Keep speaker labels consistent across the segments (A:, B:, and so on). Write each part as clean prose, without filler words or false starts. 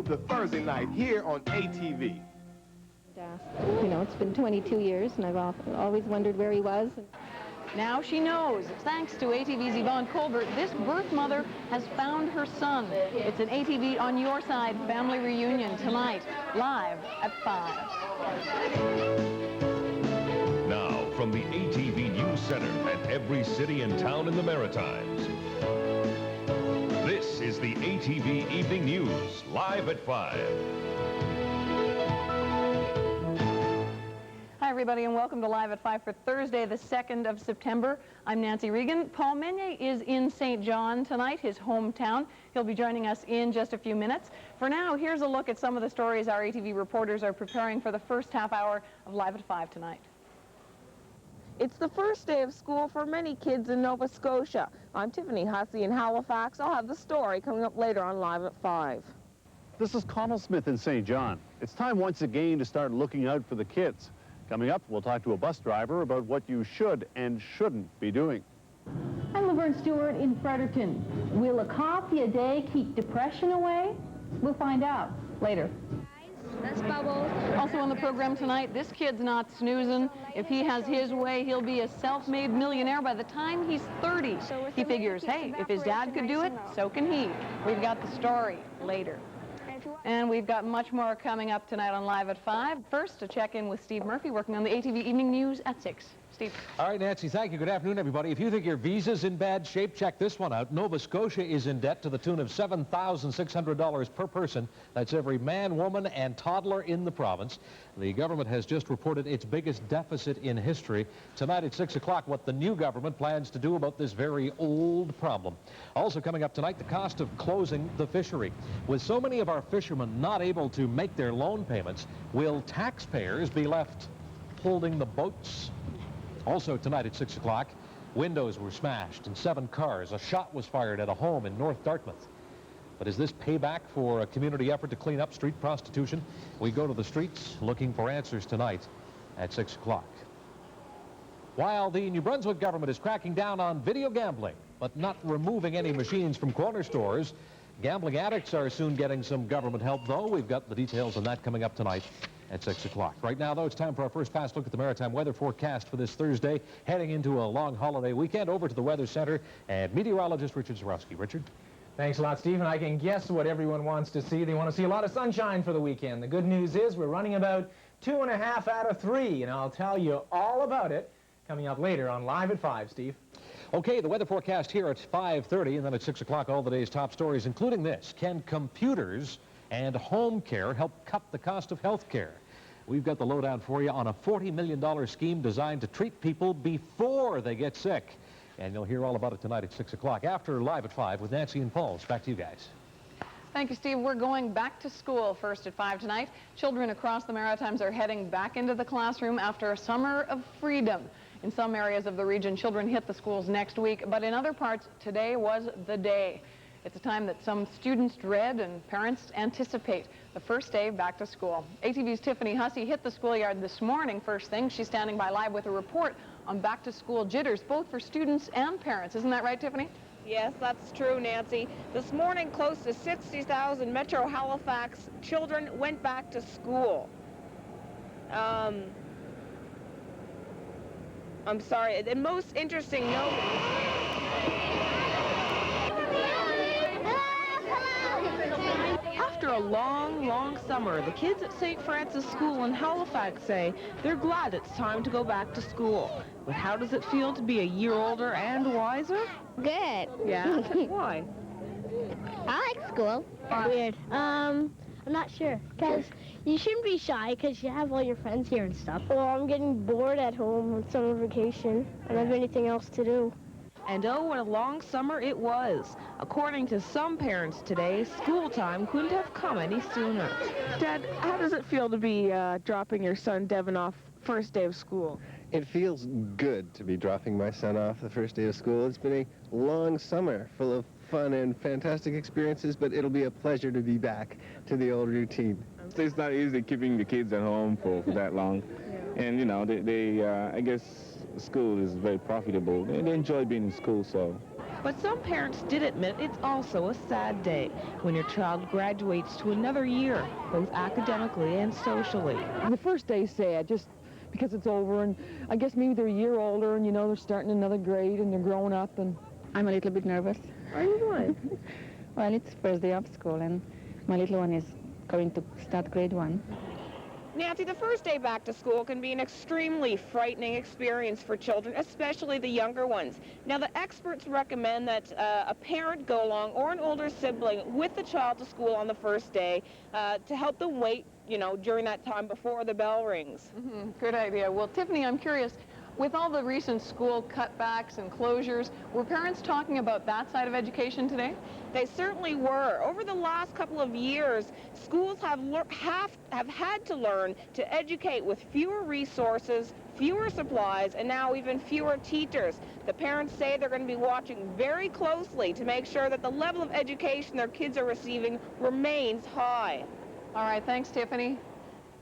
A: the Thursday night here on ATV.
B: You know, it's been 22 years, and I've always wondered where he was.
C: Now she knows. Thanks to ATV's Yvonne Colbert, this birth mother has found her son. It's an ATV On Your Side family reunion tonight, live at 5.
D: Now, from the ATV News Center at every city and town in the Maritimes, this is the ATV Evening News, live at 5.
C: Hi, everybody, and welcome to Live at 5 for Thursday, the 2nd of September. I'm Nancy Regan. Paul Meunier is in St. John tonight, his hometown. He'll be joining us in just a few minutes. For now, here's a look at some of the stories our ATV reporters are preparing for the first half hour of Live at 5 tonight.
E: It's the first day of school for many kids in Nova Scotia. I'm Tiffany Hussey in Halifax. I'll have the story coming up later on Live at 5.
F: This is Connell Smith in St. John. It's time once again to start looking out for the kids. Coming up, we'll talk to a bus driver about what you should and shouldn't be doing.
G: I'm Laverne Stewart in Fredericton. Will a coffee a day keep depression away? We'll find out later.
H: That's Bubbles.
C: Also on the program tonight, this kid's not snoozing. If he has his way, he'll be a self-made millionaire by the time he's 30. He figures, hey, if his dad could do it, so can he. We've got the story later. And we've got much more coming up tonight on Live at 5. First, to check in with Steve Murphy, working on the ATV Evening News at 6. Steve.
I: All right, Nancy, thank you. Good afternoon, everybody. If you think your visa's in bad shape, check this one out. Nova Scotia is in debt to the tune of $7,600 per person. That's every man, woman, and toddler in the province. The government has just reported its biggest deficit in history. Tonight at 6 o'clock, what the new government plans to do about this very old problem. Also coming up tonight, the cost of closing the fishery. With so many of our fishermen not able to make their loan payments, will taxpayers be left holding the boats? Also tonight at 6 o'clock, windows were smashed in 7 cars. A shot was fired at a home in North Dartmouth. But is this payback for a community effort to clean up street prostitution? We go to the streets looking for answers tonight at 6 o'clock. While the New Brunswick government is cracking down on video gambling, but not removing any machines from corner stores, gambling addicts are soon getting some government help, though. We've got the details on that coming up tonight at 6 o'clock. Right now, though, it's time for our first pass look at the maritime weather forecast for this Thursday, heading into a long holiday weekend. Over to the Weather Center and meteorologist Richard Zarowski. Richard?
J: Thanks a lot, Steve, and I can guess what everyone wants to see. They want to see a lot of sunshine for the weekend. The good news is we're running about 2.5 out of 3, and I'll tell you all about it coming up later on Live at 5, Steve.
I: Okay, the weather forecast here at 5:30, and then at 6 o'clock, all the day's top stories, including this. Can computers and home care help cut the cost of health care? We've got the lowdown for you on a $40 million scheme designed to treat people before they get sick. And you'll hear all about it tonight at 6 o'clock after Live at 5 with Nancy and Paul. Back to you guys.
C: Thank you, Steve. We're going back to school first at 5 tonight. Children across the Maritimes are heading back into the classroom after a summer of freedom. In some areas of the region, children hit the schools next week, but in other parts, today was the day. It's a time that some students dread and parents anticipate, the first day back to school. ATV's Tiffany Hussey hit the schoolyard this morning first thing. She's standing by live with a report on back-to-school jitters, both for students and parents. Isn't that right, Tiffany?
E: Yes, that's true, Nancy. This morning, close to 60,000 Metro Halifax children went back to school. I'm sorry. The most interesting note... After a long summer, the kids at St. Francis School in Halifax say they're glad it's time to go back to school. But how does it feel to be a year older and wiser?
H: Good.
E: Yeah? Why?
H: I like school. Weird. I'm not sure, because you shouldn't be shy because you have all your friends here and stuff. Well, I'm getting bored at home on summer vacation. I don't have anything else to do.
E: And oh, what a long summer it was. According to some parents today, school time couldn't have come any sooner. Dad, how does it feel to be dropping your son Devin off first day of school?
K: It feels good to be dropping my son off the first day of school. It's been a long summer full of fun and fantastic experiences, but it'll be a pleasure to be back to the old routine.
L: It's not easy keeping the kids at home for that long. Yeah. And, you know, I guess school is very profitable. They enjoy being in school, so.
E: But some parents did admit it's also a sad day when your child graduates to another year, both academically and socially.
M: The first day's sad, just because it's over, and I guess maybe they're a year older, and you know they're starting another grade and they're growing up. And
B: I'm a little bit nervous.
E: Are you why?
B: Well, it's first day of school, and my little one is going to start grade 1.
E: Nancy, the first day back to school can be an extremely frightening experience for children, especially the younger ones. Now, the experts recommend that a parent go along or an older sibling with the child to school on the first day to help them wait, you know, during that time before the bell rings.
C: Good idea. Well, Tiffany, I'm curious, with all the recent school cutbacks and closures, were parents talking about that side of education today?
E: They certainly were. Over the last couple of years, schools have had to learn to educate with fewer resources, fewer supplies, and now even fewer teachers. The parents say they're going to be watching very closely to make sure that the level of education their kids are receiving remains high.
C: All right, thanks, Tiffany.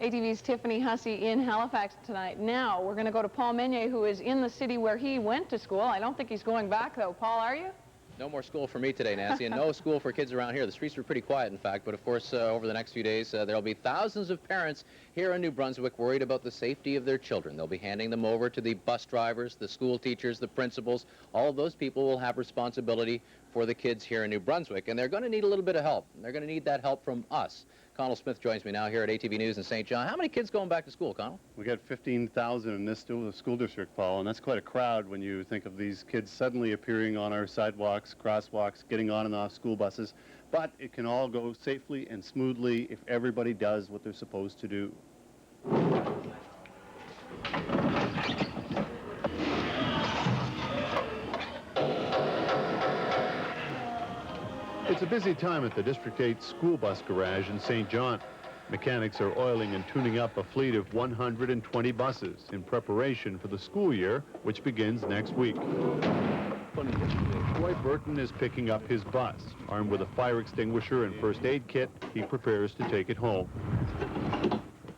C: ATV's Tiffany Hussey in Halifax tonight. Now, we're going to go to Paul Meunier, who is in the city where he went to school. I don't think he's going back, though. Paul, are you?
N: No more school for me today, Nancy, and no school for kids around here. The streets were pretty quiet, in fact, but of course, over the next few days, there'll be thousands of parents here in New Brunswick worried about the safety of their children. They'll be handing them over to the bus drivers, the school teachers, the principals. All of those people will have responsibility for the kids here in New Brunswick, and they're going to need a little bit of help. They're going to need that help from us. Connell Smith joins me now here at ATV News in St. John. How many kids going back to school, Connell?
F: We got 15,000 in this school district, Paul, and that's quite a crowd when you think of these kids suddenly appearing on our sidewalks, crosswalks, getting on and off school buses. But it can all go safely and smoothly if everybody does what they're supposed to do. It's a busy time at the District 8 school bus garage in St. John. Mechanics are oiling and tuning up a fleet of 120 buses in preparation for the school year, which begins next week. Roy Burton is picking up his bus. Armed with a fire extinguisher and first aid kit, he prepares to take it home.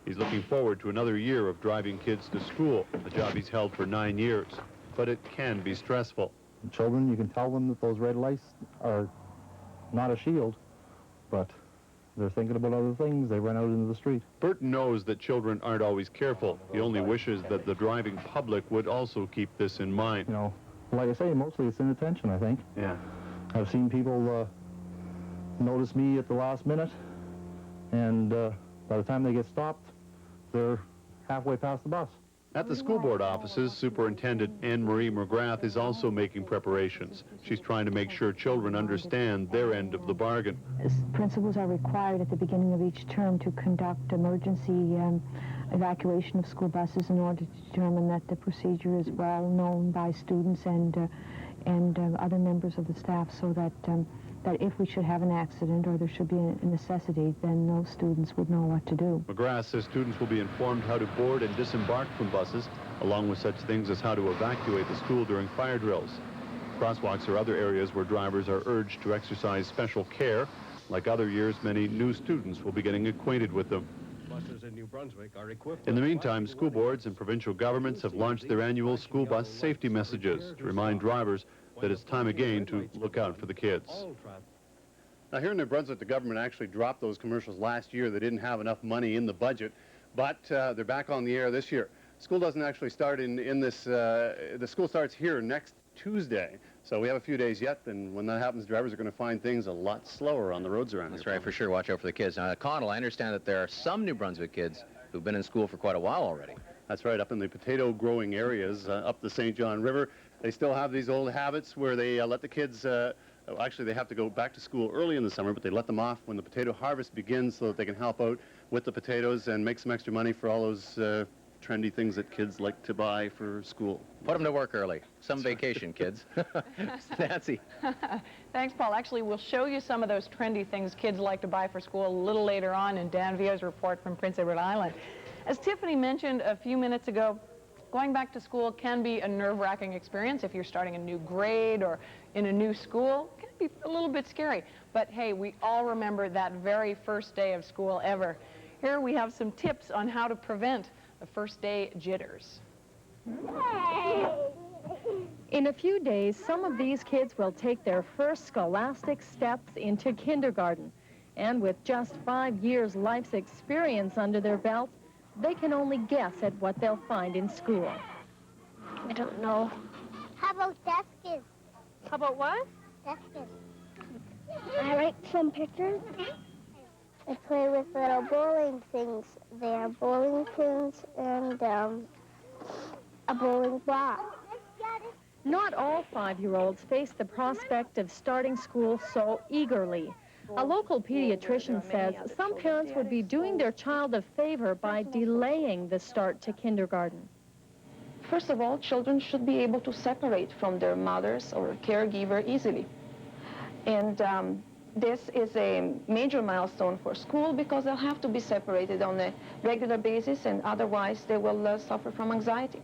F: He's looking forward to another year of driving kids to school, a job he's held for 9 years. But it can be stressful.
O: Children, you can tell them that those red lights are not a shield, but they're thinking about other things. They run out into the street.
F: Burton knows that children aren't always careful. He only wishes that the driving public would also keep this in mind.
O: You know, like I say, mostly it's inattention, I think.
F: Yeah.
O: I've seen people notice me at the last minute, and by the time they get stopped, they're halfway past the bus.
F: At the school board offices, Superintendent Anne-Marie McGrath is also making preparations. She's trying to make sure children understand their end of the bargain.
P: Principals are required at the beginning of each term to conduct emergency evacuation of school buses in order to determine that the procedure is well known by students and other members of the staff, so that that if we should have an accident or there should be a necessity, then those students would know what to do.
F: McGrath says students will be informed how to board and disembark from buses, along with such things as how to evacuate the school during fire drills. Crosswalks are other areas where drivers are urged to exercise special care. Like other years, many new students will be getting acquainted with them.
Q: Buses in New Brunswick are equipped.
F: In the meantime, school boards and provincial governments have launched their annual school bus safety messages to remind drivers that it's time again to look out for the kids. Now, here in New Brunswick, the government actually dropped those commercials last year. They didn't have enough money in the budget, but they're back on the air this year. School doesn't actually start the school starts here next Tuesday, so we have a few days yet, and when that happens, drivers are going to find things a lot slower on the roads around here.
N: That's right, for sure. Watch out for the kids. Now, Connell, I understand that there are some New Brunswick kids who've been in school for quite a while already.
F: That's right, up in the potato-growing areas up the St. John River. They still have these old habits where they let the kids, actually they have to go back to school early in the summer, but they let them off when the potato harvest begins so that they can help out with the potatoes and make some extra money for all those trendy things that kids like to buy for school.
N: Put them to work early. Some vacation, kids. Nancy.
C: Thanks, Paul. Actually, we'll show you some of those trendy things kids like to buy for school a little later on in Dan Vio's report from Prince Edward Island. As Tiffany mentioned a few minutes ago, going back to school can be a nerve-wracking experience if you're starting a new grade or in a new school. It can be a little bit scary. But hey, we all remember that very first day of school ever. Here we have some tips on how to prevent the first day jitters.
R: In a few days, some of these kids will take their first scholastic steps into kindergarten. And with just 5 years' life's experience under their belt, they can only guess at what they'll find in school.
H: I don't know. How about desks?
R: How about what?
H: Desks. I write some pictures. I play with little bowling things. They are bowling pins and a bowling ball.
R: Not all 5-year-olds face the prospect of starting school so eagerly. A local pediatrician says some parents would be doing their child a favor by delaying the start to kindergarten.
S: First of all, children should be able to separate from their mothers or caregiver easily. And this is a major milestone for school because they'll have to be separated on a regular basis, and otherwise they will suffer from anxiety.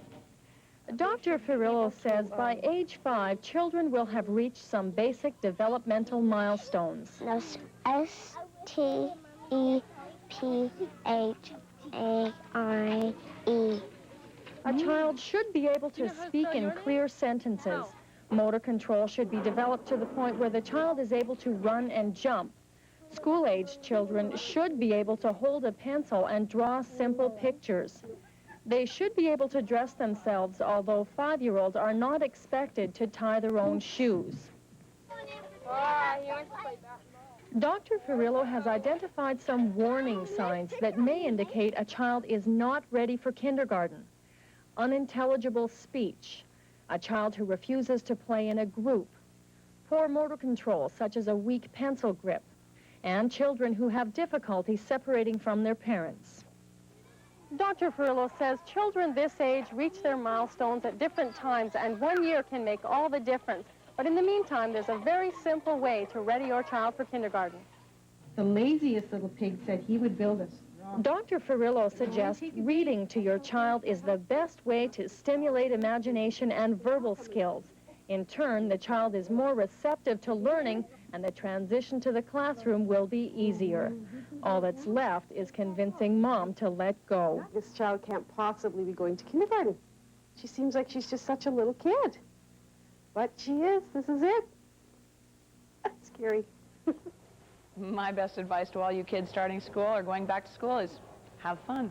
R: Dr. Ferrillo says by age 5, children will have reached some basic developmental milestones.
H: S-T-E-P-H-A-I-E.
R: A child should be able to speak in clear sentences. Motor control should be developed to the point where the child is able to run and jump. School-aged children should be able to hold a pencil and draw simple pictures. They should be able to dress themselves, although 5-year-olds are not expected to tie their own shoes. Dr. Ferrillo has identified some warning signs that may indicate a child is not ready for kindergarten. Unintelligible speech, a child who refuses to play in a group, poor motor control, such as a weak pencil grip, and children who have difficulty separating from their parents. Dr. Ferrillo says children this age reach their milestones at different times, and 1 year can make all the difference. But in the meantime, there's a very simple way to ready your child for kindergarten.
B: The laziest little pig said he would build us.
R: Dr. Ferrillo suggests reading to your child is the best way to stimulate imagination and verbal skills. In turn, the child is more receptive to learning, and the transition to the classroom will be easier. All that's left is convincing Mom to let go.
E: This child can't possibly be going to kindergarten. She seems like she's just such a little kid. But she is. This is it. That's scary.
C: My best advice to all you kids starting school or going back to school is have fun.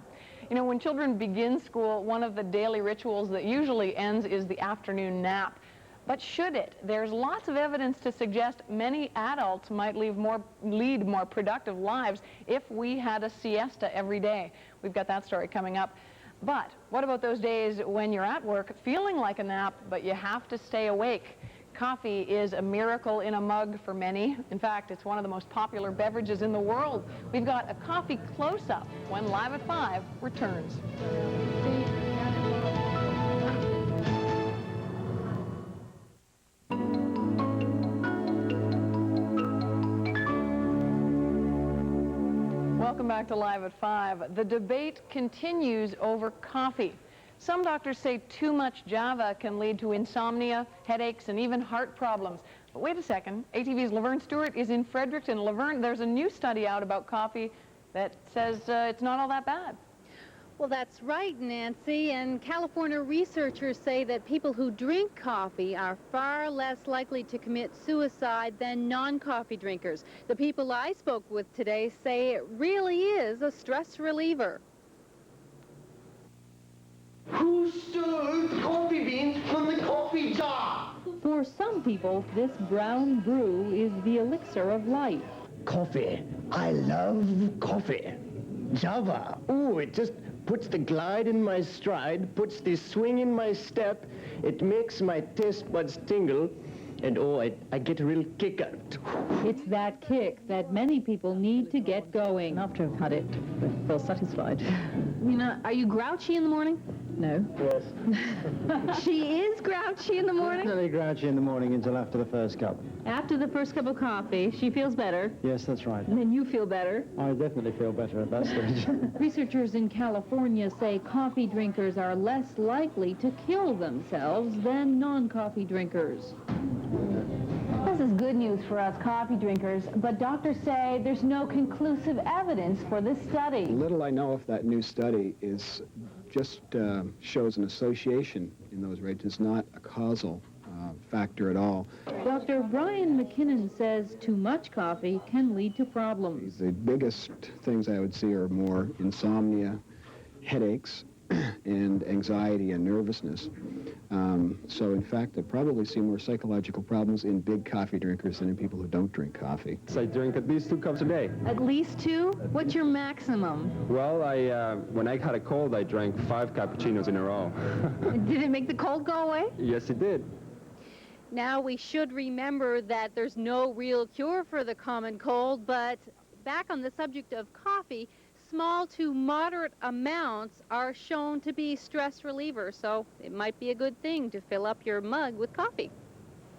C: You know, when children begin school, one of the daily rituals that usually ends is the afternoon nap. But should it? There's lots of evidence to suggest many adults might lead more productive lives if we had a siesta every day. We've got that story coming up. But what about those days when you're at work feeling like a nap, but you have to stay awake? Coffee is a miracle in a mug for many. In fact, it's one of the most popular beverages in the world. We've got a coffee close-up when Live at 5 returns. Welcome back to Live at 5. The debate continues over coffee. Some doctors say too much Java can lead to insomnia, headaches, and even heart problems. But wait a second. ATV's Laverne Stewart is in Fredericton. Laverne, there's a new study out about coffee that says it's not all that bad.
T: Well, that's right, Nancy. And California researchers say that people who drink coffee are far less likely to commit suicide than non-coffee drinkers. The people I spoke with today say it really is a stress reliever.
U: Who stole the coffee beans from the coffee jar?
G: For some people, this brown brew is the elixir of life.
U: Coffee. I love coffee. Java. Ooh, it just puts the glide in my stride, puts the swing in my step. It makes my taste buds tingle. And oh, I get a real kick out of it.
G: It's that kick that many people need to get going. After I've had it, I feel satisfied.
T: You know, are you grouchy in the morning?
G: No.
U: Yes.
T: She is grouchy in the morning?
V: Definitely grouchy in the morning until after the first cup.
T: After the first cup of coffee, she feels better.
V: Yes, that's right.
T: And then you feel better.
V: I definitely feel better at that stage.
G: Researchers in California say coffee drinkers are less likely to kill themselves than non-coffee drinkers. This is good news for us coffee drinkers, but doctors say there's no conclusive evidence for this study.
W: Little I know of that new study is just shows an association in those rates. It's not a causal factor at all.
G: Dr. Brian McKinnon says too much coffee can lead to problems.
W: The biggest things I would see are more insomnia, headaches, and anxiety and nervousness. So in fact, I probably see more psychological problems in big coffee drinkers than in people who don't drink coffee.
A: I drink at least 2 cups a day.
G: At least 2? What's your maximum?
A: Well, when I had a cold, I drank 5 cappuccinos in a row.
G: Did it make the cold go away?
A: Yes, it did.
T: Now, we should remember that there's no real cure for the common cold, but back on the subject of coffee, small to moderate amounts are shown to be stress relievers, so it might be a good thing to fill up your mug with coffee.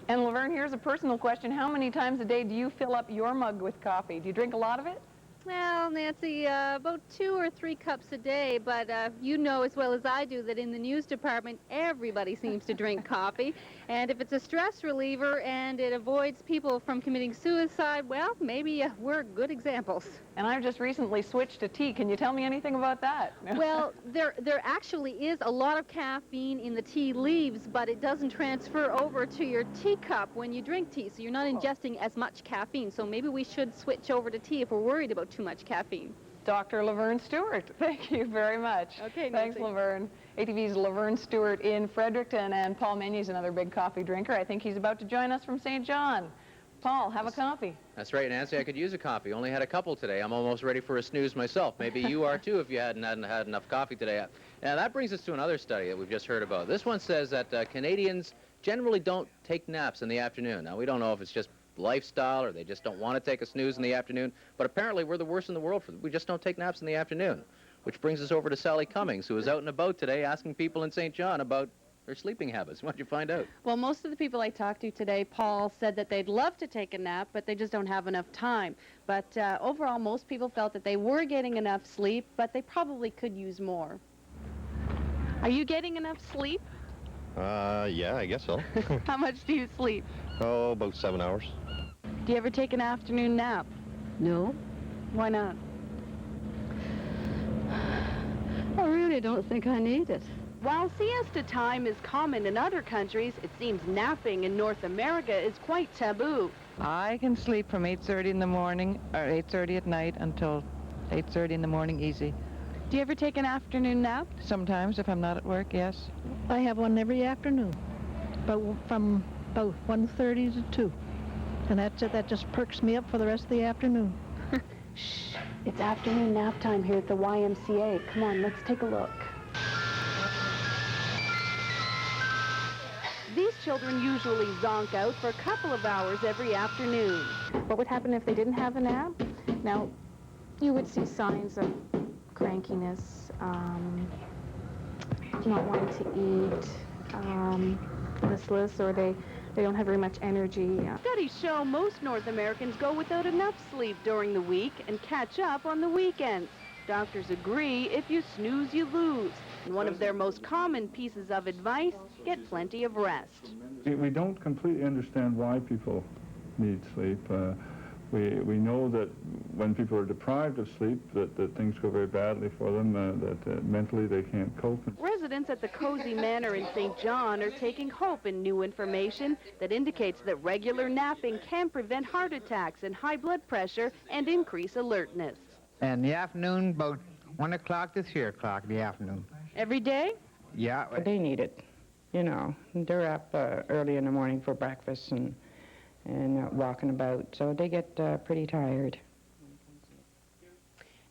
C: And Laverne, here's a personal question. How many times a day do you fill up your mug with coffee? Do you drink a lot of it?
T: Well, Nancy, about 2 or 3 cups a day, but you know as well as I do that in the news department, everybody seems to drink coffee. And if it's a stress reliever and it avoids people from committing suicide, well, maybe we're good examples.
C: And I've just recently switched to tea. Can you tell me anything about that?
T: Well, there actually is a lot of caffeine in the tea leaves, but it doesn't transfer over to your teacup when you drink tea, so you're not ingesting as much caffeine. So maybe we should switch over to tea if we're worried about too much caffeine.
C: Dr. Laverne Stewart, thank you very much.
T: Okay,
C: thanks,
T: Nancy.
C: Laverne. ATV's Laverne Stewart in Fredericton, and Paul Meny's another big coffee drinker. I think he's about to join us from St. John. Paul, have a coffee.
N: That's right, Nancy. I could use a coffee. Only had a couple today. I'm almost ready for a snooze myself. Maybe you are too if you hadn't had enough coffee today. Now, that brings us to another study that we've just heard about. This one says that Canadians generally don't take naps in the afternoon. Now, we don't know if it's just lifestyle or they just don't want to take a snooze in the afternoon, but apparently we're the worst in the world for we just don't take naps in the afternoon. Which brings us over to Sally Cummings, who is out and about today asking people in St. John about their sleeping habits. What did you find out?
D: Well, most of the people I talked to today, Paul, said that they'd love to take a nap, but they just don't have enough time. But overall, most people felt that they were getting enough sleep, but they probably could use more. Are you getting enough sleep?
J: Yeah, I guess so.
D: How much do you sleep?
J: Oh, about 7 hours.
D: Do you ever take an afternoon nap?
X: No.
D: Why not?
X: I really don't think I need it.
D: While siesta time is common in other countries, it seems napping in North America is quite taboo.
B: I can sleep from 8:30 in the morning or 8:30 at night until 8:30 in the morning easy.
D: Do you ever take an afternoon nap?
B: Sometimes if I'm not at work, yes.
X: I have one every afternoon, but from about 1:30 to 2. And that's it. That just perks me up for the rest of the afternoon.
D: Shh, it's afternoon nap time here at the YMCA. Come on, let's take a look. These children usually zonk out for a couple of hours every afternoon.
R: What would happen if they didn't have a nap? Now, you would see signs of crankiness, not wanting to eat, listless, or they don't have very much energy.
D: Studies show most North Americans go without enough sleep during the week and catch up on the weekends. Doctors agree, if you snooze, you lose. And one of their most common pieces of advice, get plenty of rest.
Y: We don't completely understand why people need sleep. We know that when people are deprived of sleep, that things go very badly for them, that mentally they can't cope.
D: Residents at the Cozy Manor in St. John are taking hope in new information that indicates that regular napping can prevent heart attacks and high blood pressure and increase alertness.
Z: And the afternoon, about 1 o'clock to 3 o'clock in the afternoon.
D: Every day?
Z: Yeah.
B: They need it. You know, they're up early in the morning for breakfast and walking about, so they get pretty tired.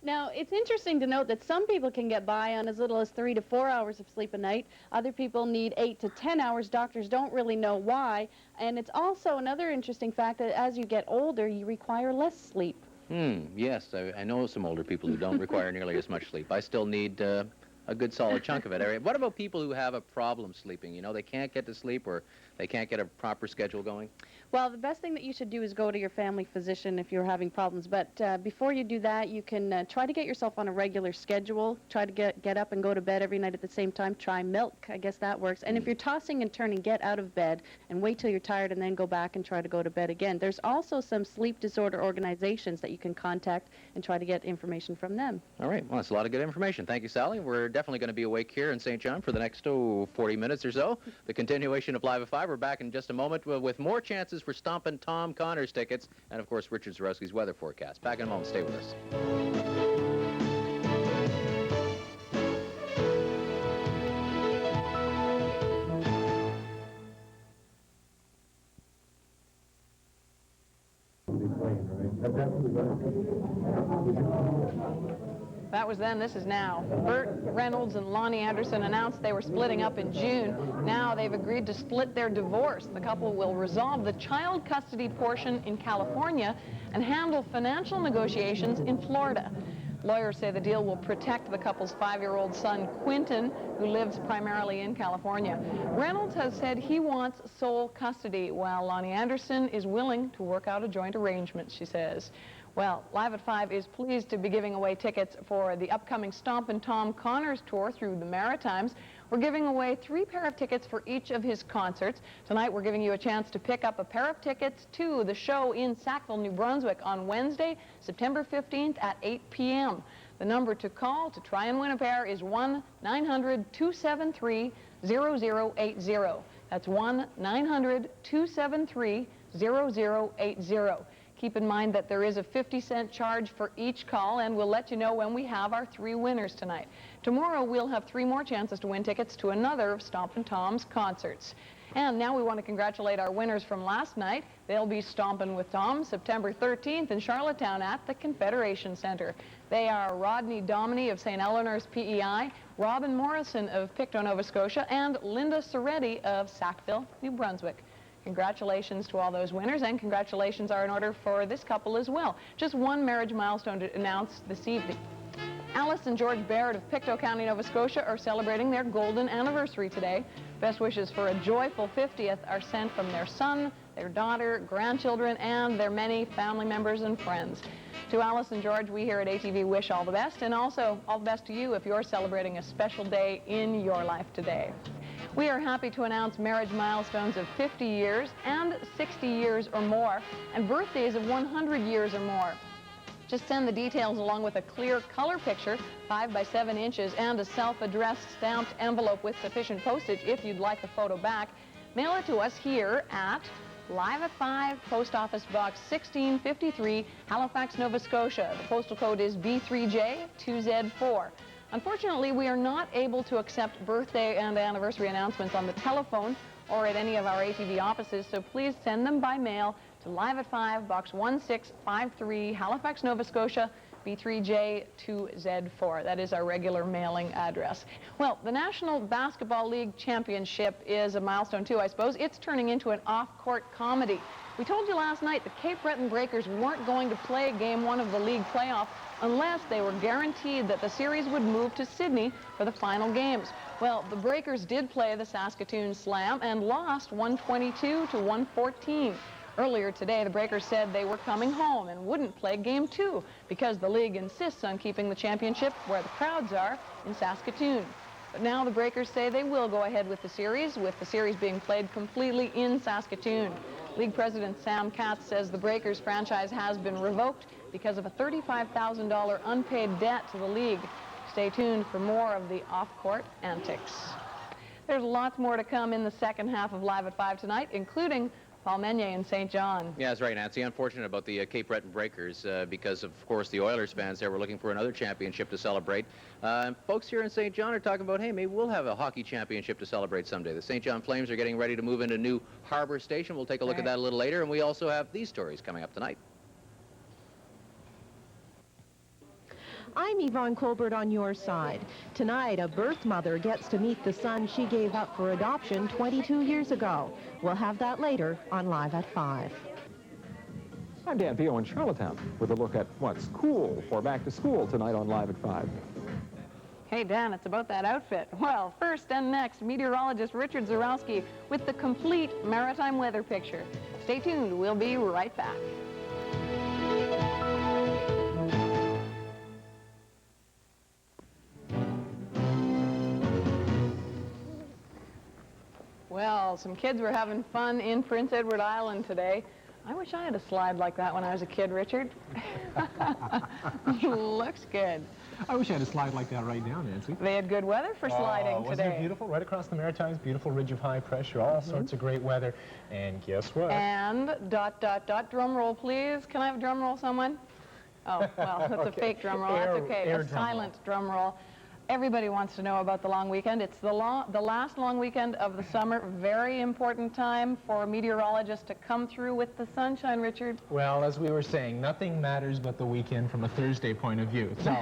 D: Now, it's interesting to note that some people can get by on as little as 3 to 4 hours of sleep a night. Other people need 8 to 10 hours. Doctors don't really know why. And it's also another interesting fact that as you get older, you require less sleep.
N: Yes, I know some older people who don't require nearly as much sleep. I still need a good solid chunk of it. What about people who have a problem sleeping? You know, they can't get to sleep or they can't get a proper schedule going?
D: Well, the best thing that you should do is go to your family physician if you're having problems. But before you do that, you can try to get yourself on a regular schedule. Try to get up and go to bed every night at the same time. Try milk. I guess that works. And if you're tossing and turning, get out of bed and wait till you're tired and then go back and try to go to bed again. There's also some sleep disorder organizations that you can contact and try to get information from them.
N: All right. Well, that's a lot of good information. Thank you, Sally. We're definitely going to be awake here in St. John for the next 40 minutes or so. The continuation of Live at 5. 5. We're back in just a moment with more chances for Stompin' Tom Connors tickets and, of course, Richard Zarowski's weather forecast. Back in a moment. Stay with us.
C: That was then, this is now. Burt Reynolds and Lonnie Anderson announced they were splitting up in June. Now they've agreed to split their divorce. The couple will resolve the child custody portion in California and handle financial negotiations in Florida. Lawyers say the deal will protect the couple's 5-year-old son, Quinton, who lives primarily in California. Reynolds has said he wants sole custody, while Lonnie Anderson is willing to work out a joint arrangement, she says. Well, Live at 5 is pleased to be giving away tickets for the upcoming Stompin' Tom Connors tour through the Maritimes. We're giving away 3 pair of tickets for each of his concerts. Tonight, we're giving you a chance to pick up a pair of tickets to the show in Sackville, New Brunswick on Wednesday, September 15th at 8 p.m. The number to call to try and win a pair is 1-900-273-0080. That's 1-900-273-0080. Keep in mind that there is a 50-cent charge for each call, and we'll let you know when we have our 3 winners tonight. Tomorrow, we'll have 3 more chances to win tickets to another of Stompin' Tom's concerts. And now we want to congratulate our winners from last night. They'll be stomping with Tom September 13th in Charlottetown at the Confederation Center. They are Rodney Dominy of St. Eleanor's PEI, Robin Morrison of Pictou, Nova Scotia, and Linda Soretti of Sackville, New Brunswick. Congratulations to all those winners, and congratulations are in order for this couple as well. Just one marriage milestone to announce this evening. Alice and George Barrett of Pictou County, Nova Scotia are celebrating their golden anniversary today. Best wishes for a joyful 50th are sent from their son, their daughter, grandchildren, and their many family members and friends. To Alice and George, we here at ATV wish all the best, and also all the best to you if you're celebrating a special day in your life today. We are happy to announce marriage milestones of 50 years and 60 years or more, and birthdays of 100 years or more. Just send the details along with a clear color picture, 5 by 7 inches, and a self-addressed stamped envelope with sufficient postage if you'd like the photo back. Mail it to us here at Live at 5, Post Office Box 1653, Halifax, Nova Scotia. The postal code is B3J2Z4. Unfortunately, we are not able to accept birthday and anniversary announcements on the telephone or at any of our ATV offices, so please send them by mail to Live at 5, Box 1653, Halifax, Nova Scotia, B3J2Z4. That is our regular mailing address. Well, the National Basketball League Championship is a milestone too, I suppose. It's turning into an off-court comedy. We told you last night the Cape Breton Breakers weren't going to play Game 1 of the league playoff unless they were guaranteed that the series would move to Sydney for the final games. Well, the Breakers did play the Saskatoon Slam and lost 122 to 114. Earlier today, the Breakers said they were coming home and wouldn't play Game 2 because the league insists on keeping the championship where the crowds are in Saskatoon. But now the Breakers say they will go ahead with the series being played completely in Saskatoon. League President Sam Katz says the Breakers franchise has been revoked because of a $35,000 unpaid debt to the league. Stay tuned for more of the off-court antics. There's lots more to come in the second half of Live at 5 tonight, including Paul Meunier in St. John.
N: Yeah, that's right, Nancy. Unfortunate about the Cape Breton Breakers because, of course, the Oilers fans there were looking for another championship to celebrate. And folks here in St. John are talking about, hey, maybe we'll have a hockey championship to celebrate someday. The St. John Flames are getting ready to move into new Harbour Station. We'll take a look at that a little later, and we also have these stories coming up tonight.
I: I'm Yvonne Colbert on your side. Tonight, a birth mother gets to meet the son she gave up for adoption 22 years ago. We'll have that later on Live at 5.
K: I'm Dan Pio in Charlottetown with a look at what's cool for back to school tonight on Live at 5.
C: Hey, Dan, it's about that outfit. Well, first and next, meteorologist Richard Zarowski with the complete maritime weather picture. Stay tuned. We'll be right back. Well, some kids were having fun in Prince Edward Island today. I wish I had a slide like that when I was a kid, Richard. Looks good.
F: I wish I had a slide like that right now, Nancy.
C: They had good weather for sliding
F: wasn't
C: today.
F: it beautiful? Right across the Maritimes, beautiful ridge of high pressure, all sorts of great weather. And guess what?
C: And ... drum roll, please. Can I have a drum roll, someone? Oh, well, that's
F: Okay.
C: a fake drum roll. That's okay.
F: Air
C: A
F: drum
C: silent drum roll. Everybody wants to know about the long weekend. It's the last long weekend of the summer. Very important time for meteorologists to come through with the sunshine, Richard.
F: Well, as we were saying, nothing matters but the weekend from a Thursday point of view. So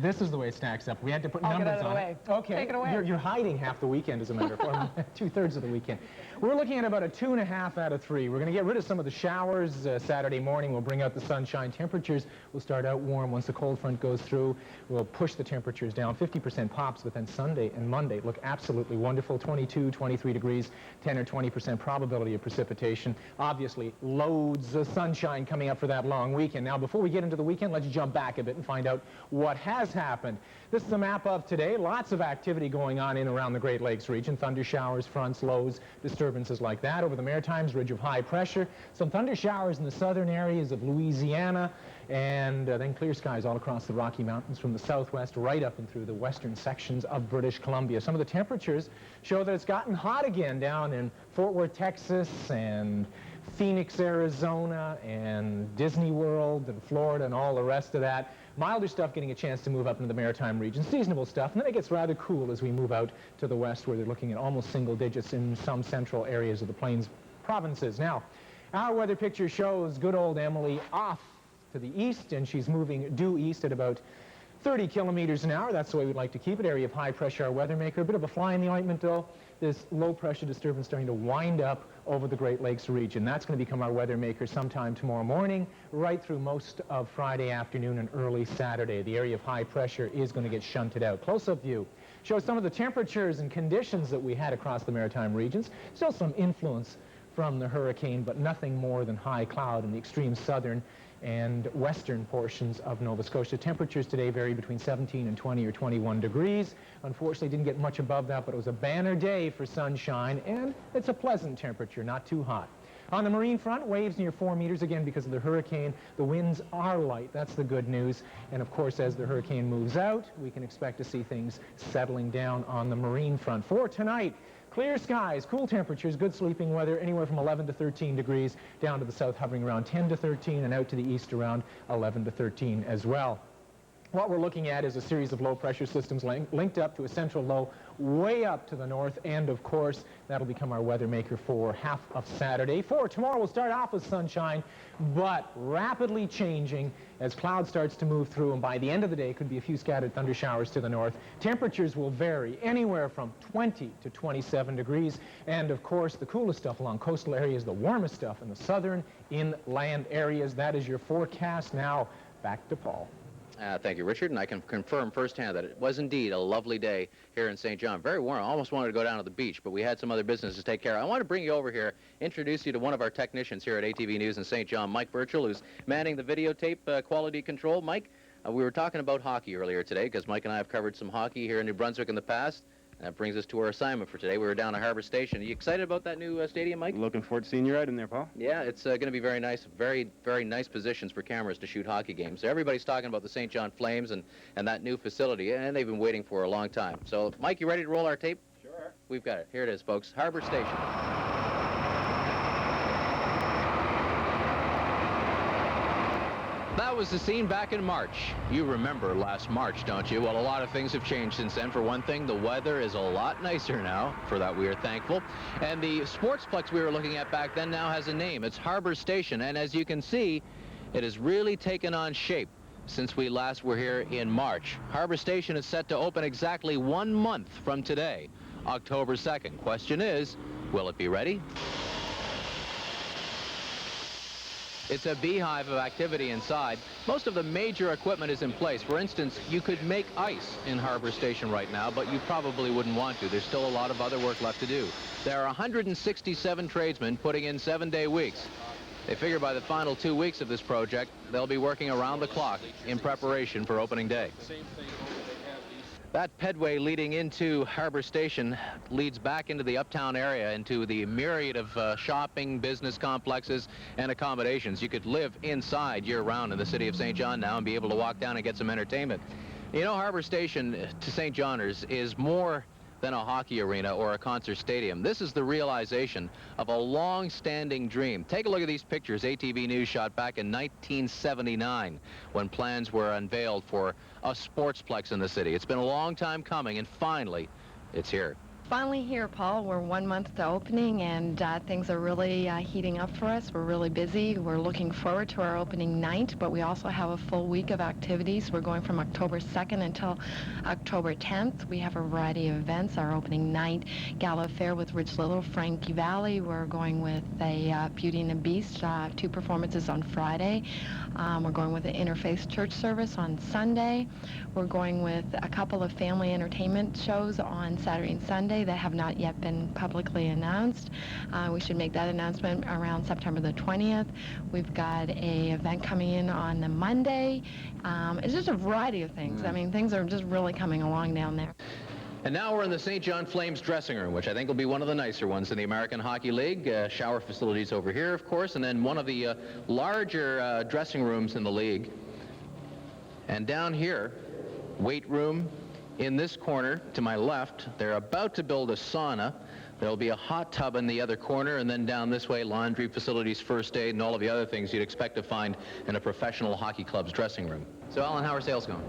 F: this is the way it stacks up. We had to put
C: I'll
F: numbers
C: get out of the
F: on
C: way.
F: it. Okay.
C: Take it away.
F: You're hiding half the weekend, as a matter of fact, 2/3 of the weekend. We're looking at about a 2.5 out of 3. We're going to get rid of some of the showers. Saturday morning, we'll bring out the sunshine. Temperatures will start out warm. Once the cold front goes through, we'll push the temperatures down. 50% pops, but then Sunday and Monday look absolutely wonderful. 22, 23 degrees, 10 or 20% probability of precipitation. Obviously, loads of sunshine coming up for that long weekend. Now, before we get into the weekend, let's jump back a bit and find out what has happened. This is a map of today. Lots of activity going on in around the Great Lakes region. Thunder showers, fronts, lows, disturbances like that. Over the Maritimes, ridge of high pressure. Some thunder showers in the southern areas of Louisiana, and then clear skies all across the Rocky Mountains from the southwest right up and through the western sections of British Columbia. Some of the temperatures show that it's gotten hot again down in Fort Worth, Texas, and Phoenix, Arizona, and Disney World, and Florida, and all the rest of that. Milder stuff getting a chance to move up into the maritime region, seasonable stuff, and then it gets rather cool as we move out to the west, where they're looking at almost single digits in some central areas of the Plains provinces. Now, our weather picture shows good old Emily off to the east, and she's moving due east at about 30 kilometers an hour. That's the way we'd like to keep it. Area of high pressure, our weather maker. A bit of a fly in the ointment, though. This low pressure disturbance starting to wind up over the Great Lakes region. That's going to become our weather maker sometime tomorrow morning, right through most of Friday afternoon and early Saturday. The area of high pressure is going to get shunted out. Close-up view shows some of the temperatures and conditions that we had across the maritime regions. Still some influence from the hurricane, but nothing more than high cloud in the extreme southern and western portions of Nova Scotia. Temperatures today vary between 17 and 20 or 21 degrees. Unfortunately, didn't get much above that, but it was a banner day for sunshine, and it's a pleasant temperature, not too hot. On the marine front, waves near 4 meters, again because of the hurricane. The winds are light. That's the good news. And of course, as the hurricane moves out, we can expect to see things settling down on the marine front. For tonight, clear skies, cool temperatures, good sleeping weather, anywhere from 11 to 13 degrees, down to the south hovering around 10 to 13, and out to the east around 11 to 13 as well. What we're looking at is a series of low-pressure systems linked up to a central low way up to the north, and of course, that'll become our weather maker for half of Saturday. For tomorrow, we'll start off with sunshine, but rapidly changing as cloud starts to move through, and by the end of the day, could be a few scattered thunder showers to the north. Temperatures will vary anywhere from 20 to 27 degrees, and of course, the coolest stuff along coastal areas, the warmest stuff in the southern inland areas. That is your forecast. Now, back to Paul.
N: Thank you, Richard, and I can confirm firsthand that it was indeed a lovely day here in St. John. Very warm. I almost wanted to go down to the beach, but we had some other business to take care of. I want to bring you over here, introduce you to one of our technicians here at ATV News in St. John, Mike Burchell, who's manning the videotape quality control. Mike, we were talking about hockey earlier today, because Mike and I have covered some hockey here in New Brunswick in the past. That brings us to our assignment for today. We were down at Harbour Station. Are you excited about that new stadium, Mike?
L: Looking forward to seeing you right in there, Paul.
N: Yeah, it's going to be very nice. Very, very nice positions for cameras to shoot hockey games. So everybody's talking about the St. John Flames and that new facility, and they've been waiting for a long time. So, Mike, you ready to roll our tape?
L: Sure.
N: We've got it. Here it is, folks. Harbour Station. That was the scene back in March. You remember last March, don't you? Well, a lot of things have changed since then. For one thing, the weather is a lot nicer now. For that, we are thankful. And the sportsplex we were looking at back then now has a name. It's Harbour Station. And as you can see, it has really taken on shape since we last were here in March. Harbour Station is set to open exactly 1 month from today, October 2nd. Question is, will it be ready? It's a beehive of activity inside. Most of the major equipment is in place. For instance, you could make ice in Harbour Station right now, but you probably wouldn't want to. There's still a lot of other work left to do. There are 167 tradesmen putting in 7-day weeks. They figure by the final 2 weeks of this project, they'll be working around the clock in preparation for opening day. That pedway leading into Harbour Station leads back into the uptown area, into the myriad of shopping, business complexes, and accommodations. You could live inside year-round in the city of St. John now and be able to walk down and get some entertainment. You know, Harbour Station to St. Johners is more than a hockey arena or a concert stadium. This is the realization of a long-standing dream. Take a look at these pictures ATV News shot back in 1979 when plans were unveiled for a sportsplex in the city. It's been a long time coming, and finally, it's here.
L: Finally here, Paul. We're 1 month to opening, and things are really heating up for us. We're really busy. We're looking forward to our opening night, but we also have a full week of activities. We're going from October 2nd until October 10th. We have a variety of events. Our opening night, Gala Fair with Rich Little, Frankie Valli. We're going with a Beauty and the Beast, 2 performances on Friday. We're going with an interfaith church service on Sunday. We're going with a couple of family entertainment shows on Saturday and Sunday that have not yet been publicly announced. We should make that announcement around September the 20th. We've got a event coming in on the Monday. It's just a variety of things. I mean, things are just really coming along down there.
N: And now we're in the St. John Flames dressing room, which I think will be one of the nicer ones in the American Hockey League. Shower facilities over here, of course, and then one of the larger dressing rooms in the league. And down here, weight room. In this corner to my left, they're about to build a sauna. There'll be a hot tub in the other corner, and then down this way, laundry facilities, first aid, and all of the other things you'd expect to find in a professional hockey club's dressing room. So, Alan, how are sales going?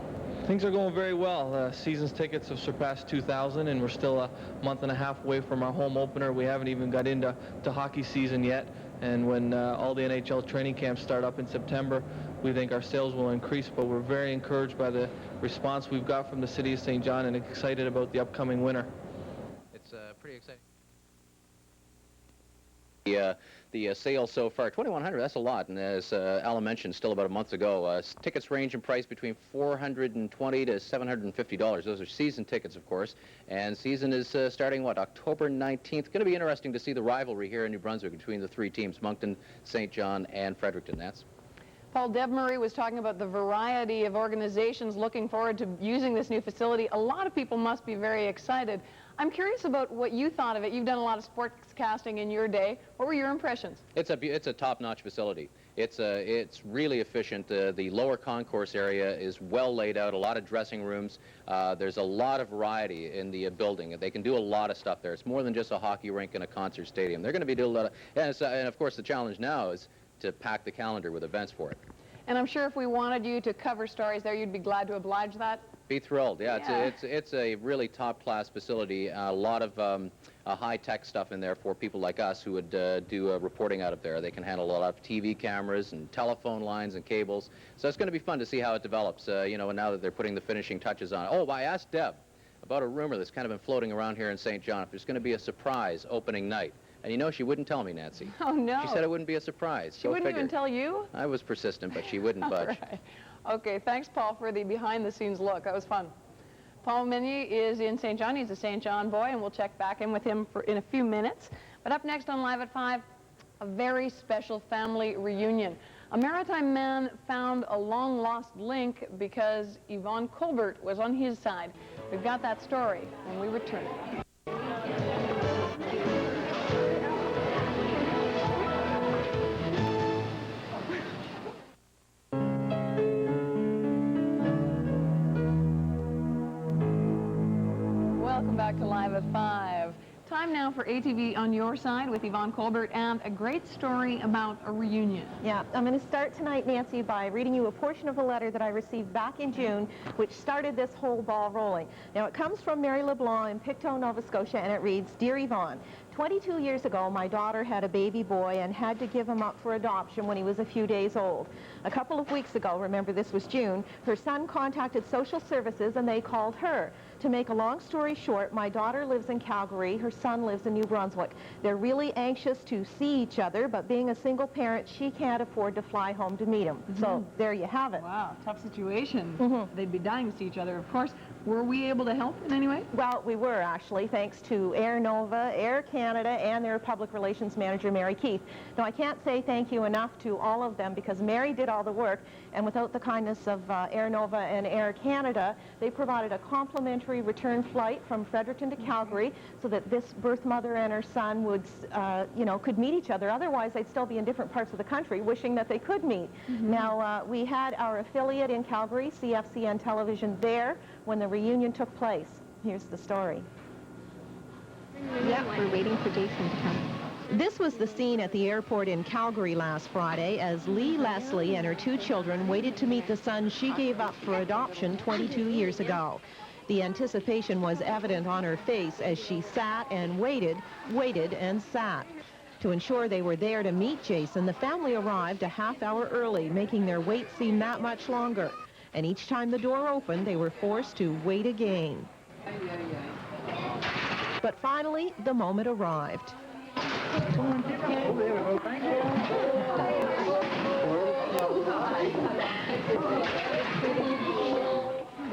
M: Things are going very well. Season's tickets have surpassed 2,000, and we're still a month and a half away from our home opener. We haven't even got into hockey season yet, and when all the NHL training camps start up in September, we think our sales will increase, but we're very encouraged by the response we've got from the city of St. John and excited about the upcoming winter.
N: It's pretty exciting. The sales so far, 2,100, that's a lot, and as Alan mentioned, still about a month ago, tickets range in price between $420 to $750. Those are season tickets, of course, and season is starting, what, October 19th? Going to be interesting to see the rivalry here in New Brunswick between the 3 teams, Moncton, St. John, and Fredericton. That's
C: Paul, Deb Murray was talking about the variety of organizations looking forward to using this new facility. A lot of people must be very excited. I'm curious about what you thought of it. You've done a lot of sportscasting in your day. What were your impressions?
N: It's a top-notch facility. It's really efficient. The lower concourse area is well laid out, a lot of dressing rooms. There's a lot of variety in the building. They can do a lot of stuff there. It's more than just a hockey rink and a concert stadium. They're going to be doing a lot of, and of course the challenge now is to pack the calendar with events for it.
C: And I'm sure if we wanted you to cover stories there, you'd be glad to oblige that?
N: Be thrilled. Yeah. It's a really top-class facility. A lot of high-tech stuff in there for people like us who would do reporting out of there. They can handle a lot of TV cameras and telephone lines and cables. So it's going to be fun to see how it develops, you know, now that they're putting the finishing touches on it. Oh, I asked Deb about a rumor that's kind of been floating around here in St. John, if there's going to be a surprise opening night. And you know, she wouldn't tell me, Nancy.
C: Oh, no.
N: She said it wouldn't be a surprise.
C: She wouldn't even tell you?
N: I was persistent, but she wouldn't budge.
C: Right. Okay, thanks, Paul, for the behind-the-scenes look. That was fun. Paul Migne is in St. John. He's a St. John boy, and we'll check back in with him in a few minutes. But up next on Live at 5, a very special family reunion. A maritime man found a long-lost link because Yvonne Colbert was on his side. We've got that story when we return. Welcome back to Live at 5. Time now for ATV on your side with Yvonne Colbert and a great story about a reunion.
I: Yeah, I'm going to start tonight, Nancy, by reading you a portion of a letter that I received back in June, which started this whole ball rolling. Now, it comes from Mary LeBlanc in Pictou, Nova Scotia, and it reads, Dear Yvonne, 22 years ago, my daughter had a baby boy and had to give him up for adoption when he was a few days old. A couple of weeks ago, remember this was June, her son contacted social services and they called her. To make a long story short, my daughter lives in Calgary, her son lives in New Brunswick. They're really anxious to see each other, but being a single parent, she can't afford to fly home to meet him. So there you have it.
C: Wow, tough situation. They'd be dying to see each other, of course. Were we able to help in any way?
I: Well, we were actually, thanks to Air Nova, Air Canada, Canada and their public relations manager, Mary Keith. Now, I can't say thank you enough to all of them because Mary did all the work, and without the kindness of Air Nova and Air Canada, they provided a complimentary return flight from Fredericton to Calgary so that this birth mother and her son would, could meet each other. Otherwise, they'd still be in different parts of the country wishing that they could meet. Now, we had our affiliate in Calgary, CFCN Television, there when the reunion took place. Here's the story.
E: Yeah, we're waiting for Jason to come.
I: This was the scene at the airport in Calgary last Friday as Lee Leslie and her 2 children waited to meet the son she gave up for adoption 22 years ago. The anticipation was evident on her face as she sat and waited and sat. To ensure they were there to meet Jason, the family arrived a half hour early, making their wait seem that much longer. And each time the door opened, they were forced to wait again. But finally, the moment arrived.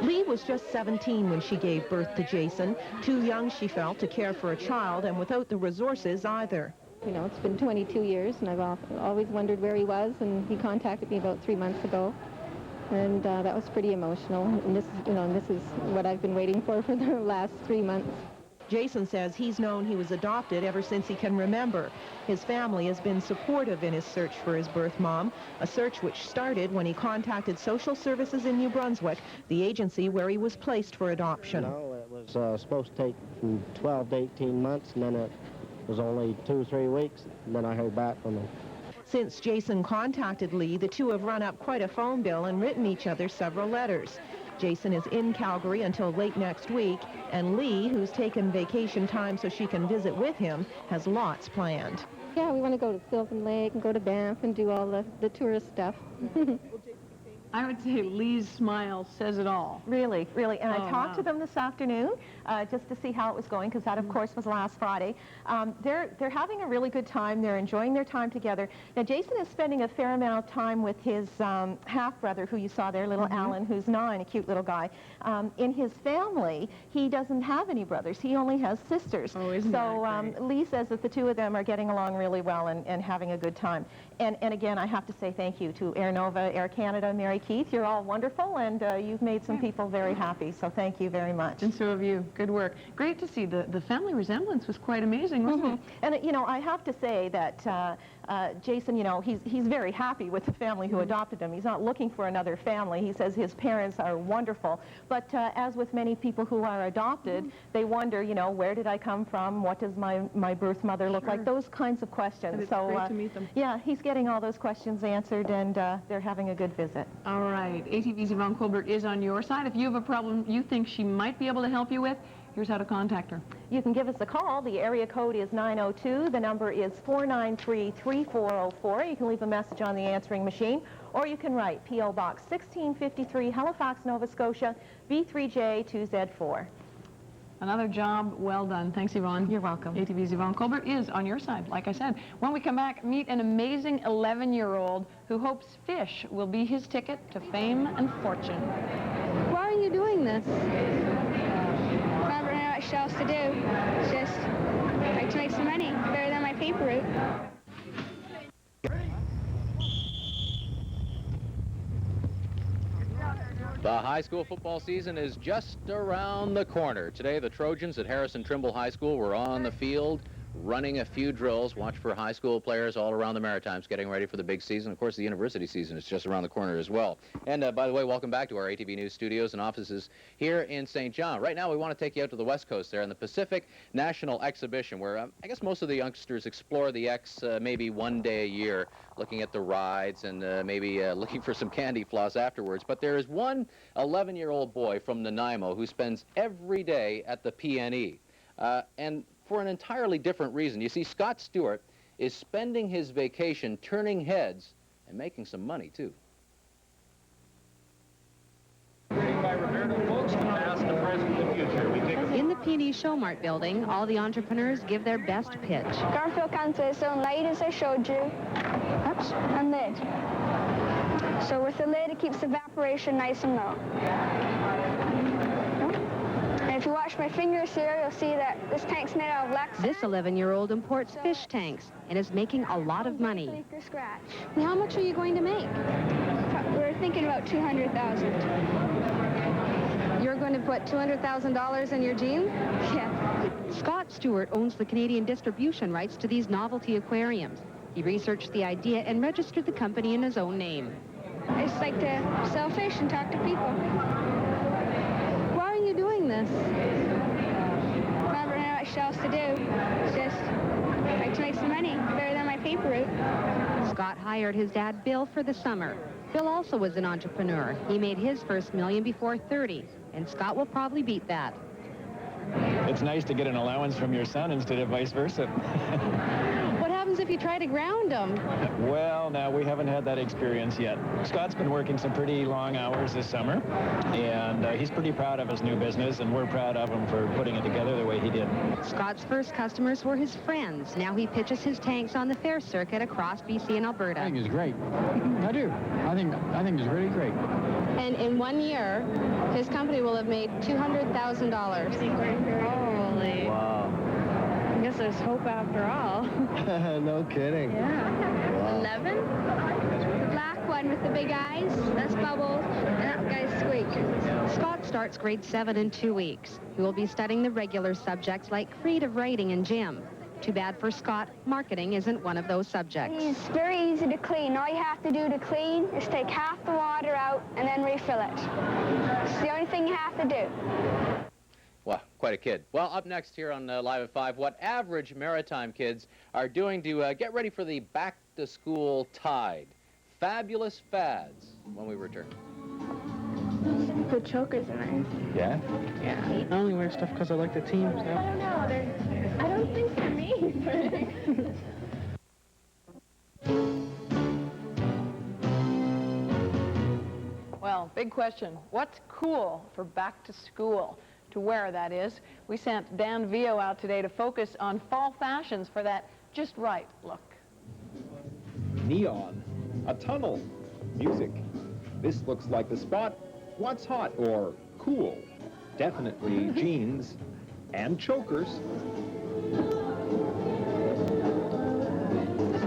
I: Lee was just 17 when she gave birth to Jason, too young, she felt, to care for a child and without the resources either.
E: You know, it's been 22 years, and I've always wondered where he was, and he contacted me about 3 months ago, and that was pretty emotional. And this is what I've been waiting for the last 3 months.
I: Jason says he's known he was adopted ever since he can remember. His family has been supportive in his search for his birth mom, a search which started when he contacted Social Services in New Brunswick, the agency where he was placed for adoption.
H: No, it was supposed to take from 12 to 18 months, and then it was only 2 or 3 weeks, and then I heard back from them.
I: Since Jason contacted Lee, the two have run up quite a phone bill and written each other several letters. Jason is in Calgary until late next week, and Lee, who's taken vacation time so she can visit with him, has lots planned.
E: Yeah, we want to go to Sylvan Lake and go to Banff and do all the tourist stuff.
C: I would say Lee's smile says it all.
I: Really, really. And I talked to them this afternoon just to see how it was going, because that, of course, was last Friday. They're having a really good time. They're enjoying their time together. Now, Jason is spending a fair amount of time with his half-brother, who you saw there, little Alan, who's 9, a cute little guy. In his family, he doesn't have any brothers. He only has sisters.
C: Oh, isn't that great?
I: Lee says that the two of them are getting along really well and having a good time. And again, I have to say thank you to Air Nova, Air Canada, Mary Keith. You're all wonderful, and you've made some people very happy, so thank you very much.
C: And so have you. Good work. Great to see. The family resemblance was quite amazing, wasn't it?
I: And, you know, I have to say that Jason, you know, he's very happy with the family who adopted him. He's not looking for another family. He says his parents are wonderful. But as with many people who are adopted, they wonder, you know, where did I come from? What does my birth mother look like? Those kinds of questions.
C: And it's great to meet them.
I: Yeah, he's getting all those questions answered, and they're having a good visit.
C: All right. ATV's Yvonne Colbert is on your side. If you have a problem you think she might be able to help you with, here's how to contact her.
I: You can give us a call. The area code is 902. The number is 493-3404. You can leave a message on the answering machine, or you can write P.O. Box 1653, Halifax, Nova Scotia, B3J2Z4.
C: Another job well done. Thanks, Yvonne.
I: You're welcome.
C: ATV's Yvonne Colbert is on your side, like I said. When we come back, meet an amazing 11-year-old who hopes fish will be his ticket to fame and fortune.
E: Why are you doing this? Not really much else to do. It's just like to make some money, better than my paper route.
N: The high school football season is just around the corner. Today, the Trojans at Harrison Trimble High School were on the field running a few drills. Watch for high school players all around the Maritimes getting ready for the big season. Of course, the university season is just around the corner as well. And by the way, welcome back to our ATV News studios and offices here in St. John. Right now, we want to take you out to the West Coast there in the Pacific National Exhibition, where I guess most of the youngsters explore the X maybe one day a year, looking at the rides and maybe looking for some candy floss afterwards. But there is one 11-year-old boy from Nanaimo who spends every day at the PNE. And for an entirely different reason. You see, Scott Stewart is spending his vacation turning heads and making some money, too.
O: In the PNE Show Mart building, all the entrepreneurs give their best pitch.
E: Garfield can say so light as I showed you. Oops, and lid. So with the lid, it keeps evaporation nice and low. And if you watch
P: my fingers here, you'll see that this tank's made out of black sand.
O: This 11-year-old imports fish tanks and is making a lot of money.
P: Scratch.
O: And how much are you going to make?
P: We're thinking about $200,000.
O: You're going to put $200,000 in your jeans?
P: Yeah.
O: Scott Stewart owns the Canadian distribution rights to these novelty aquariums. He researched the idea and registered the company in his own name.
P: I just like to sell fish and talk to people.
O: Why are you doing this?
P: I don't know what else to do. Just like to make some money, better than my paper route.
O: Scott hired his dad, Bill, for the summer. Bill also was an entrepreneur. He made his first million before 30, and Scott will probably beat that.
K: It's nice to get an allowance from your son instead of vice versa.
D: What happens if you try to ground him?
K: Well, now, we haven't had that experience yet. Scott's been working some pretty long hours this summer, and he's pretty proud of his new business, and we're proud of him for putting it together the way he did.
O: Scott's first customers were his friends. Now he pitches his tanks on the fair circuit across BC and Alberta.
K: I think it's great. I do. I think it's really great.
D: And in 1 year, his company will have made $200,000. Holy.
H: Wow.
D: I guess there's hope after all.
H: No kidding.
D: Yeah.
H: Wow.
D: 11?
P: The black one with the big eyes, that's Bubbles, and that guy's Squeak.
O: Scott starts grade 7 in 2 weeks. He will be studying the regular subjects like creative writing and gym. Too bad for Scott, marketing isn't one of those subjects.
P: It's very easy to clean. All you have to do to clean is take half the water out and then refill it. It's the only thing you have to do.
N: Wow, quite a kid. Well, up next here on Live at 5, what average maritime kids are doing to get ready for the back-to-school tide. Fabulous fads when we return.
P: The chokers are nice.
K: Yeah?
M: Yeah. I only wear stuff because I like the team. So.
P: I don't know. I don't think for me.
C: Well, big question. What's cool for back to school? To wear, that is. We sent Dan Vio out today to focus on fall fashions for that just right look.
K: Neon, a tunnel, music. This looks like the spot. What's hot or cool? Definitely jeans and chokers.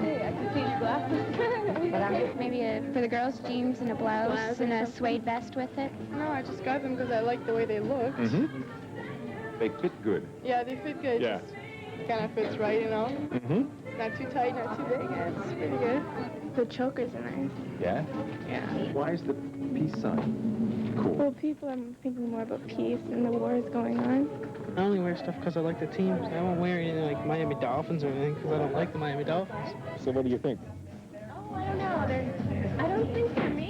P: Hey, I can see your glasses. Maybe for the girls, jeans and a blouse and a suede vest with it.
Q: No, I just got them because I like the way they looked.
K: Mm-hmm. They fit good.
Q: Yeah, they fit good.
K: Yeah.
Q: Kind of fits right, you know?
K: Mm-hmm.
Q: Not too tight, not too big. Yeah, it's pretty good.
P: The chokers are nice.
K: Yeah?
Q: Yeah.
K: Why is the peace sign cool?
P: Well, people are thinking more about peace and the wars going on.
M: I only wear stuff because I like the teams. I won't wear anything like Miami Dolphins or anything because I don't like the Miami Dolphins.
K: So what do you think?
P: Oh, I don't know. I don't think for me.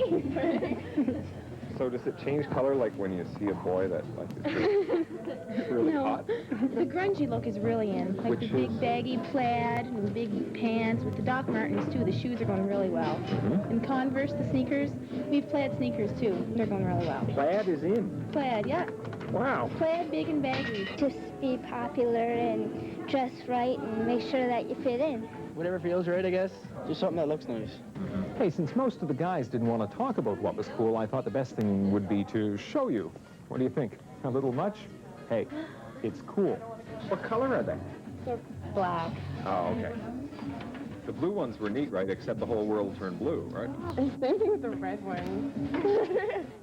A: So does it change color like when you see a boy that like is really hot?
P: The grungy look is really in. Like the big baggy plaid and the big pants with the Doc Martens too. The shoes are going really well.
K: Mm-hmm.
P: And Converse, the sneakers, we have plaid sneakers too. They're going really well.
K: Plaid is in.
P: Plaid, yeah.
K: Wow.
P: Plaid, big and baggy. Just be popular and dress right and make sure that you fit in.
M: Whatever feels right, I guess. Just something that looks nice.
K: Hey, since most of the guys didn't want to talk about what was cool, I thought the best thing would be to show you. What do you think? A little much? Hey, it's cool. What color are they?
P: They're black.
A: Oh, okay. The blue ones were neat, right? Except the whole world turned blue, right?
Q: Same thing with the red ones.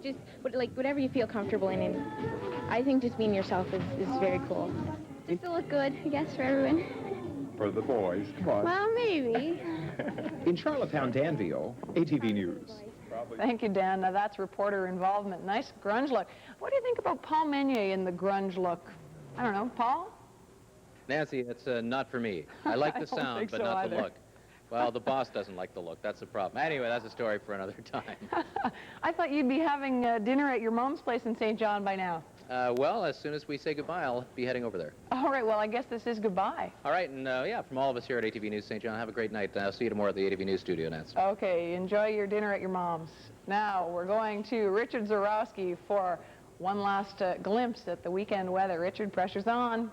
P: Just like whatever you feel comfortable in. And I think just being yourself is very cool. Just to look good, I guess, for everyone.
A: For the boys, come on.
P: Well, maybe.
K: In Charlottetown, Dan Vio, ATV News.
C: Thank you, Dan. Now that's reporter involvement. Nice grunge look. What do you think about Paul Meunier in the grunge look? I don't know. Paul?
N: Nancy, it's not for me. I like the
C: I don't
N: sound,
C: think
N: but
C: so
N: not
C: either.
N: the look. Well, the boss doesn't like the look. That's the problem. Anyway, that's a story for another time.
C: I thought you'd be having dinner at your mom's place in St. John by now.
N: Well, as soon as we say goodbye, I'll be heading over there.
C: All right, well, I guess this is goodbye.
N: All right, and yeah, from all of us here at ATV News St. John, have a great night. I'll see you tomorrow at the ATV News studio, Nancy.
C: Okay, enjoy your dinner at your mom's. Now, we're going to Richard Zarowski for one last glimpse at the weekend weather. Richard, pressure's on.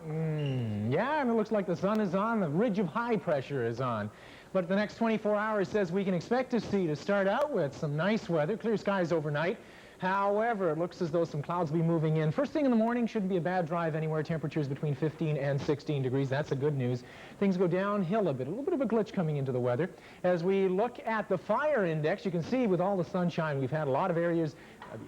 F: Yeah, and it looks like the sun is on, the ridge of high pressure is on. But the next 24 hours says we can expect to see, to start out with, some nice weather, clear skies overnight. However, it looks as though some clouds will be moving in. First thing in the morning shouldn't be a bad drive anywhere. Temperatures between 15 and 16 degrees. That's the good news. Things go downhill a bit. A little bit of a glitch coming into the weather. As we look at the fire index, you can see with all the sunshine, we've had a lot of areas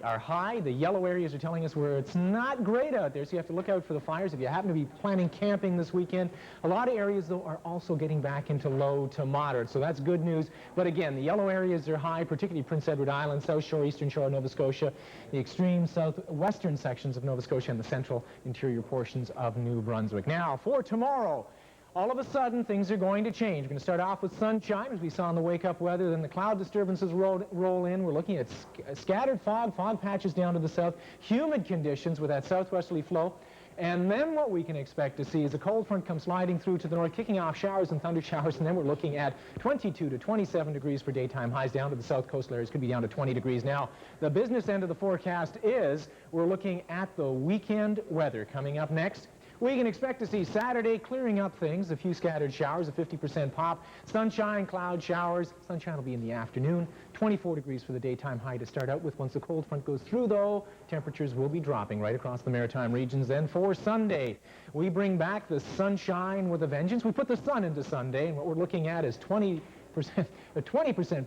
F: are high. The yellow areas are telling us where it's not great out there, so you have to look out for the fires. If you happen to be planning camping this weekend, a lot of areas, though, are also getting back into low to moderate, so that's good news. But again, the yellow areas are high, particularly Prince Edward Island, South Shore, Eastern Shore of Nova Scotia, the extreme southwestern sections of Nova Scotia, and the central interior portions of New Brunswick. Now, for tomorrow, all of a sudden, things are going to change. We're going to start off with sunshine, as we saw in the wake-up weather. Then the cloud disturbances roll in. We're looking at scattered fog patches down to the south, humid conditions with that southwesterly flow. And then what we can expect to see is a cold front come sliding through to the north, kicking off showers and thunder showers, and then we're looking at 22 to 27 degrees for daytime highs. Down to the south coastal areas could be down to 20 degrees. Now, the business end of the forecast is we're looking at the weekend weather coming up next. We can expect to see Saturday clearing up things, a few scattered showers, a 50% pop, sunshine, cloud showers. Sunshine will be in the afternoon, 24 degrees for the daytime high to start out with. Once the cold front goes through, though, temperatures will be dropping right across the maritime regions. Then for Sunday, we bring back the sunshine with a vengeance. We put the sun into Sunday, and what we're looking at is 20%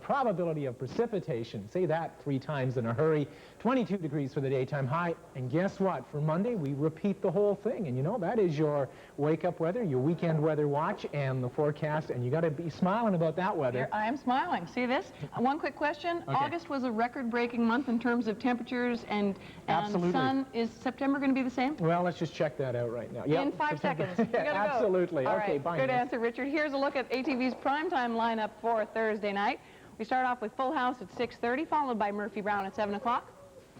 F: probability of precipitation. Say that 3 times in a hurry. 22 degrees for the daytime high. And guess what? For Monday, we repeat the whole thing. And you know, that is your wake-up weather, your weekend weather watch, and the forecast. And you got to be smiling about that weather.
C: Here, I am smiling. See this? One quick question.
F: Okay.
C: August was a record-breaking month in terms of temperatures and
F: Absolutely.
C: sun. Is September going to be the same?
F: Well, let's just check that out right now. Yep.
C: In 5 seconds. You gotta go.
F: Absolutely.
C: All
F: Okay,
C: right.
F: bye.
C: Good
F: Nancy.
C: answer, Richard. Here's a look at ATV's primetime lineup for Thursday night. We start off with Full House at 6:30, followed by Murphy Brown at 7 o'clock.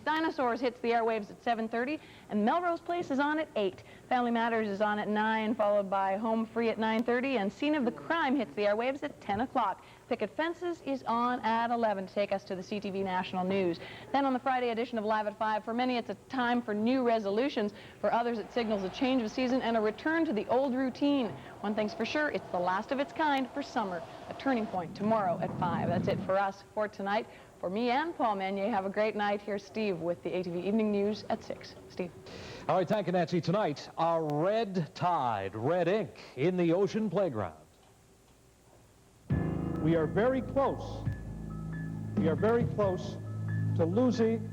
C: Dinosaurs hits the airwaves at 7:30, and Melrose Place is on at 8. Family Matters is on at 9, followed by Home Free at 9:30, and Scene of the Crime hits the airwaves at 10 o'clock. Picket Fences is on at 11 to take us to the CTV National News. Then on the Friday edition of Live at 5, for many it's a time for new resolutions. For others it signals a change of season and a return to the old routine. One thing's for sure, it's the last of its kind for summer. A turning point tomorrow at 5. That's it for us for tonight. For me and Paul Meunier, have a great night. Here's Steve with the ATV Evening News at 6. Steve.
G: All right, thank you, Nancy. Tonight, a red tide, red ink in the ocean playground.
S: We are very close. We are very close to losing